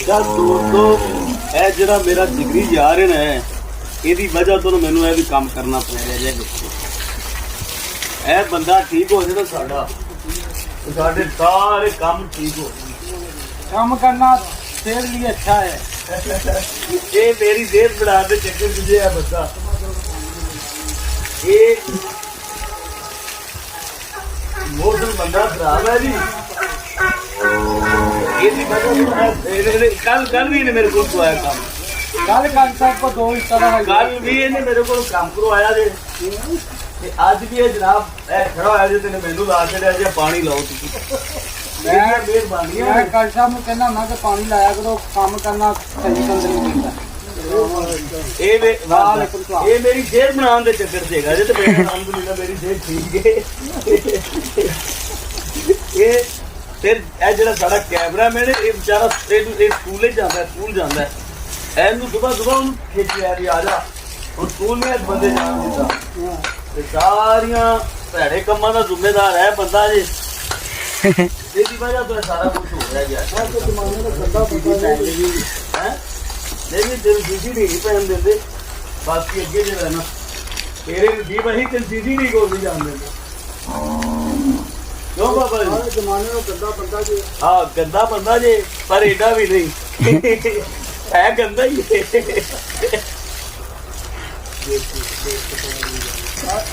ਚੱਲ ਦੋਸਤੋ ਇਹ ਜਿਹੜਾ ਮੇਰਾ ਜਿਗਰੀ ਯਾਰ ਹੈ ਨਾ ਇਹਦੀ ਵਜ੍ਹਾ ਤੋਂ ਮੈਨੂੰ ਇਹ ਵੀ ਕੰਮ ਕਰਨਾ ਪੈ ਰਿਹਾ ਜੇ ਇਹ ਬੰਦਾ ਠੀਕ ਹੋ ਜਾਏ ਤਾਂ ਸਾਡੇ ਸਾਰੇ ਕੰਮ ਠੀਕ ਹੋ ਜਾਣਗੇ। काम करना सेहत लिए अच्छा है। ਇਹ ਮੇਰੀ ਸਿਹਤ ਬਣਾਉਣ ਦੇ ਚੱਕਰ ਚ ਜੇ ਆ ਬੰਦਾ ਇਹ ਮੌਸਮ ਬੰਦਾ ਖਰਾਬ ਹੈ ਜੀ ਇਹਦੀ ਵਜ੍ਹਾ ਤੋਂ ਕੱਲ ਵੀ ਇਹਨੇ ਮੇਰੇ ਕੋਲ ਤੋਂ ਆਇਆ ਕੰਮ कल कान साहब को दो इस तरह ਕੱਲ ਵੀ ਇਹਨੇ ਮੇਰੇ ਕੋਲ ਕੰਮ ਕਰਵਾਇਆ ਜੇ ਤੇ ਅੱਜ ਵੀ ਇਹ ਜਨਾਬ ਇਹ ਖੜਾ ਹੋਇਆ ਜੇ ਤੈਨੂੰ ਮੈਨੂੰ ਲਾ ਕੇ ਜੇ ਪਾਣੀ ਲਾਓ ਤੁਸੀਂ ਮਿਹਰਬਾਨੀ मैं कल साहब को कहना ना कि पानी लाया करो काम करना सही बंद नहीं करता। ਇਹ ਮੇਰੀ ਸਿਹਤ ਬਣਾਉਣ ਦੇ ਚੱਕਰ ਚ ਹੈਗਾ ਜੇ ਤੇ ਮੇਰਾ ਅਲਹਮਦੁਲਿਲਾ ਮੇਰੀ ਸਿਹਤ ਠੀਕ ਹੈ ਇਹ ਫਿਰ ਇਹ ਜਿਹੜਾ ਸਾਡਾ ਕੈਮਰਾਮੈਨ ਇਹ ਵਿਚਾਰਾ ਇਹ ਸਕੂਲ ਜਾਂਦਾ ਹੈ ਇਹਨੂੰ ਦੁਬਾਰਾ ਉਹਨੂੰ ਖਿੱਚ ਲਿਆ ਵੀ ਆ ਜਾ ਹੁਣ ਸਕੂਲ ਨੇ ਬੰਦੇ ਜਾਣ ਦਿੱਤਾ ਤੇ ਸਾਰੀਆਂ ਭੈੜੇ ਕੰਮਾਂ ਦਾ ਜ਼ਿੰਮੇਦਾਰ ਹੈ ਬੰਦਾ ਜੀ ਇਹਦੀ ਵਜ੍ਹਾ ਤੋਂ ਸਾਰਾ ਕੁਝ ਹੋ ਰਿਹਾ ਯਾਰ जमाने का गंदा पता नहीं ਹੈ ਨਹੀਂ ਤੇਰੀ ਸੀਸੀ ਨਹੀਂ ਪੈਣ ਦਿੰਦੇ ਬਾਕੀ ਅੱਗੇ ਜੇ ਰਹਿਣਾ ਤੇਰੇ ਨਸੀਬ ਅਸੀਂ ਤੇ ਸੀਸੀ ਨਹੀਂ ਕੋਈ ਜਾਣ ਦਿੰਦੇ ਕਿਉਂ ਬਾਬਾ ਜੀ सारे जमाने का गंदा बंदा जी ਹਾਂ ਗੰਦਾ ਬੰਦਾ ਜੇ ਪਰ ਏਡਾ ਵੀ ਨਹੀਂ ਹੈ ਗੰਦਾ ਹੀ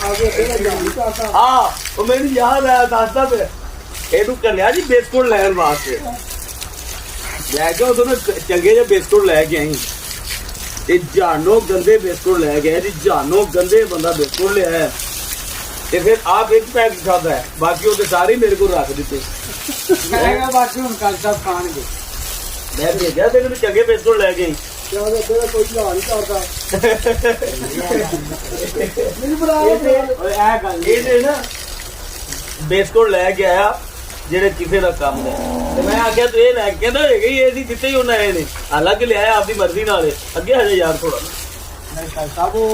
आगे तेरा जान चाहता ਹਾਂ ਉਹ ਮੈਨੂੰ ਯਾਦ ਆਇਆ ਦੱਸਦਾ ਪਿਆ ਇਹਨੂੰ ਕੱਲਿਆ ਜੀ ਬਿਸਕੁਟ ਲੈਣ ਵਾਸਤੇ ਲੈ ਕੇ ਉਦੋਂ ਚੰਗੇ ਜਿਹੇ ਬਿਸਕੁਟ ਲੈ ਕੇ ਆਈ ਤੇ ਜਾਨੋ ਗੰਦੇ ਬਿਸਕੁਟ ਲੈ ਕੇ ਆਇਆ ਜੀ ਜਾਨੋ ਗੰਦੇ ਬੰਦਾ ਬਿਸਕੁਟ ਲਿਆ ਤੇ ਫਿਰ ਆਪ ਇੱਕ ਪੈਕ ਖਾਦਾ ਹੈ ਬਾਕੀ ਉਹਦੇ ਸਾਰੇ ਮੇਰੇ ਕੋਲ ਰੱਖ ਦਿੱਤੇ मैं बाकी हम कल साहब खाएंगे ਮੈਂ ਭੇਜਿਆ ਤੇ ਇਹਨੂੰ ਚੰਗੇ ਬਿਸਕੁਟ ਲੈ ਕੇ ਆਈ क्या तेरा कोई ध्यान नहीं करता नहीं बना ਇਹਦੇ ਨਾ ਬਿਸਕੁਟ ਲੈ ਕੇ ਆਇਆ ਜਿਹੜੇ ਕਿਸੇ ਦਾ ਕੰਮ ਹੈ ਤੇ ਮੈਂ ਆਖਿਆ ਤੂੰ ਇਹ ਲੈ ਕੇ ਕਹਿੰਦਾ ਹੈਗਾ ਹੀ ਇਹ ਸੀ ਜਿੱਤੇ ਹੀ ਉਹਨਾਂ ਆਏ ਨੇ ਅਲੱਗ ਲਿਆਇਆ ਆਪਦੀ ਮਰਜ਼ੀ ਨਾਲ ਅੱਗੇ ਹਜੇ ਯਾਰ ਥੋੜਾ नहीं कल साहब वो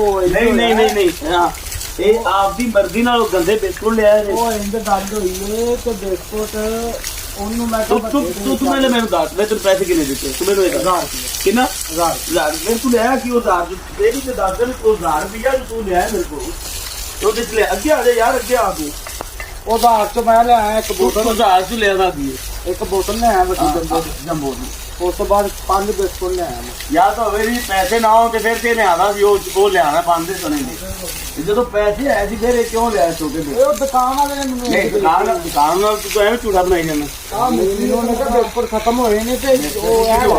ਨਹੀਂ ਹਾਂ ਇਹ ਆਪਦੀ ਮਰਜ਼ੀ ਨਾਲ ਉਹ ਗੰਦੇ ਬਿਸਕੁਟ ਲਿਆਏ ਨੇ वो इंद गल हुई है कि बिस्कुट ਉਹਨੂੰ ਮੈਂ ਤੂੰ ਮੈਨੂੰ ਦੱਸ ਮੈਂ ਤੈਨੂੰ ਪੈਸੇ ਕਿੰਨੇ ਦਿੱਤੇ ਤੂੰ ਮੈਨੂੰ ਇਹ ਦੱਸ ਕਿੰਨਾ 1000 ਮੈਂ ਤੂੰ ਲਿਆ ਕਿ ਉਹ 1000 ਦੇ ਵੀ ਤੇ ਦੱਸ ਦੇ ਉਹ 1000 ਰੁਪਇਆ ਤੂੰ ਲਿਆ ਮੇਰੇ ਕੋਲ ਉਹ ਕਿਸ ਲੈ ਅੱਗੇ ਆ ਜਾ ਯਾਰ ਅੱਗੇ ਆ ਤੂੰ ਉਹਦਾ ਹੱਥ ਮੈਂ ਲਿਆਇਆ ਇੱਕ ਬੋਤਲ 1000 ਤੂੰ ਲਿਆ ਦਾ ਦੀ ਇੱਕ ਬੋਤਲ ਲਿਆਇਆ ਵੱਡੀ ਜੰਬੋ ਦੀ ਉਸ ਤੋਂ ਬਾਅਦ 5 ਬਿਸਕੁਟ ਲਿਆਇਆ ਮੈਂ ਜਾਂ ਤਾਂ ਹੋਵੇ ਜੀ ਪੈਸੇ ਨਾ ਹੋ ਤੇ ਫਿਰ ਤੇ ਲਿਆਣਾ ਸੀ ਉਹ ਲਿਆਣਾ ਪਾਉਂਦੇ ਸੁਣੇ ਨੇ ਜਦੋਂ ਪੈਸੇ ਆਏ ਸੀ ਫਿਰ ਇਹ ਕਿਉਂ ਲਿਆ ਛੋਟੇ ਇਹ ਉਹ ਦੁਕਾਨ ਵਾਲੇ ਨੇ ਮੈਨੂੰ ਨਹੀਂ ਦੁਕਾਨ ਨਾਲ ਤੂੰ ਐਵੇਂ ਝੂਠਾ ਬਣਾਈ ਜਾਂਦਾ ਆ ਮੈਨੂੰ ਉਹਨੇ ਕਿਹਾ ਬਿਸਕੁਟ ਖਤਮ ਹੋਏ ਨੇ ਤੇ ਉਹ